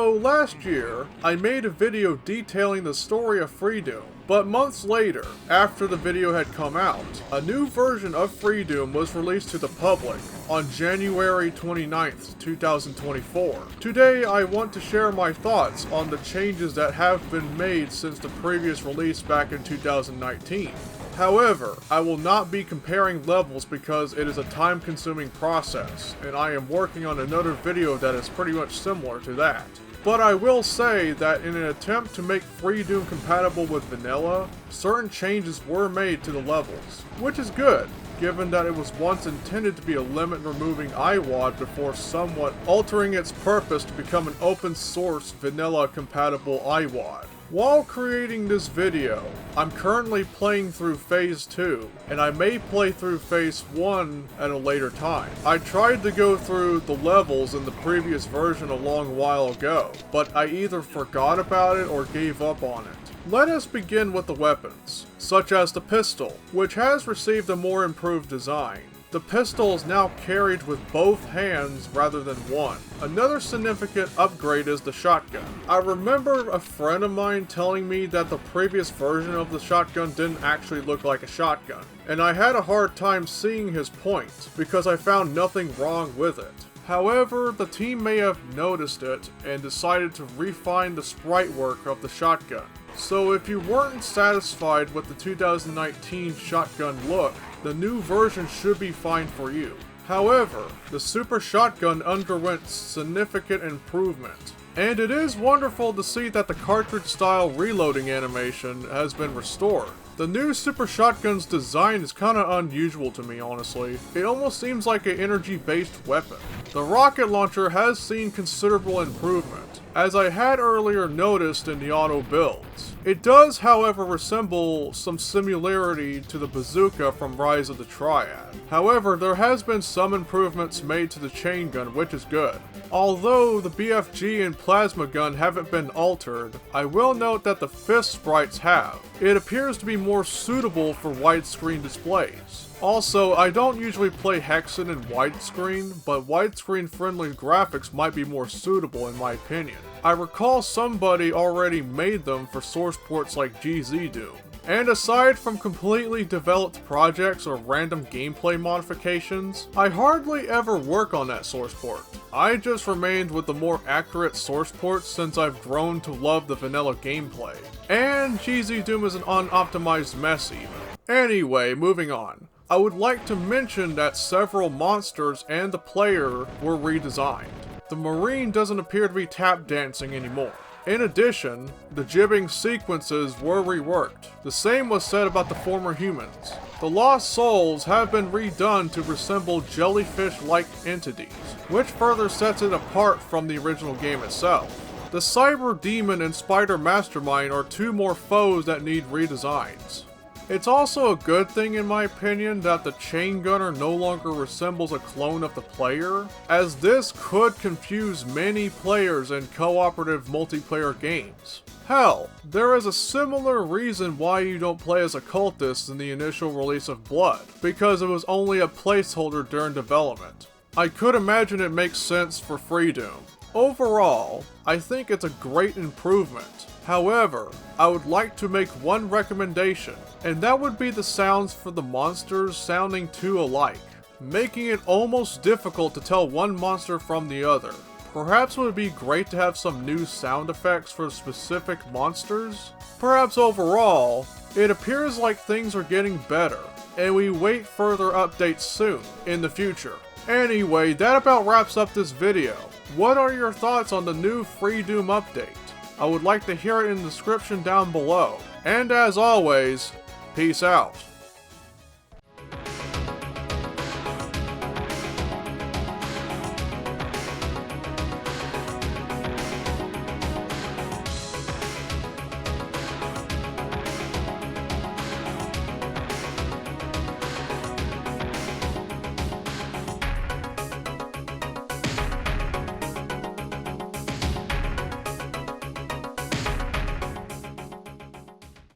So last year, I made a video detailing the story of Freedoom, but months later, after the video had come out, a new version of Freedoom was released to the public on January 29th, 2024. Today, I want to share my thoughts on the changes that have been made since the previous release back in 2019. However, I will not be comparing levels because it is a time-consuming process, and I am working on another video that is pretty much similar to that. But I will say that in an attempt to make Freedoom compatible with vanilla, certain changes were made to the levels, which is good, given that it was once intended to be a limit-removing EXEC.WAD before somewhat altering its purpose to become an open-source vanilla-compatible EXEC.WAD. While creating this video, I'm currently playing through Phase 2, and I may play through Phase 1 at a later time. I tried to go through the levels in the previous version a long while ago, but I either forgot about it or gave up on it. Let us begin with the weapons, such as the pistol, which has received a more improved design. The pistol is now carried with both hands rather than one. Another significant upgrade is the shotgun. I remember a friend of mine telling me that the previous version of the shotgun didn't actually look like a shotgun, and I had a hard time seeing his point, because I found nothing wrong with it. However, the team may have noticed it and decided to refine the sprite work of the shotgun. So if you weren't satisfied with the 2019 shotgun look, the new version should be fine for you. However, the Super Shotgun underwent significant improvement, and it is wonderful to see that the cartridge-style reloading animation has been restored. The new Super Shotgun's design is kinda unusual to me, honestly. It almost seems like an energy-based weapon. The rocket launcher has seen considerable improvement, as I had earlier noticed in the auto builds. It does, however, resemble some similarity to the bazooka from Rise of the Triad. However, there has been some improvements made to the chain gun, which is good. Although the BFG and plasma gun haven't been altered, I will note that the fist sprites have. It appears to be more suitable for widescreen displays. Also, I don't usually play Hexen in widescreen, but widescreen friendly graphics might be more suitable in my opinion. I recall somebody already made them for source ports like EXEC.WAD. And aside from completely developed projects or random gameplay modifications, I hardly ever work on that source port. I just remained with the more accurate source ports since I've grown to love the vanilla gameplay. And EXEC.WAD is an unoptimized mess even. Anyway, moving on. I would like to mention that several monsters and the player were redesigned. The Marine doesn't appear to be tap dancing anymore. In addition, the jibbing sequences were reworked. The same was said about the former humans. The Lost Souls have been redone to resemble jellyfish-like entities, which further sets it apart from the original game itself. The Cyber Demon and Spider Mastermind are two more foes that need redesigns. It's also a good thing in my opinion that the chain gunner no longer resembles a clone of the player, as this could confuse many players in cooperative multiplayer games. Hell, there is a similar reason why you don't play as a cultist in the initial release of Blood, because it was only a placeholder during development. I could imagine it makes sense for Freedoom. Overall, I think it's a great improvement. However, I would like to make one recommendation, and that would be the sounds for the monsters sounding too alike, making it almost difficult to tell one monster from the other. Perhaps it would be great to have some new sound effects for specific monsters? Perhaps overall, it appears like things are getting better, and we wait further updates soon, in the future. Anyway, that about wraps up this video. What are your thoughts on the new Freedoom update? I would like to hear it in the description down below. And as always, peace out.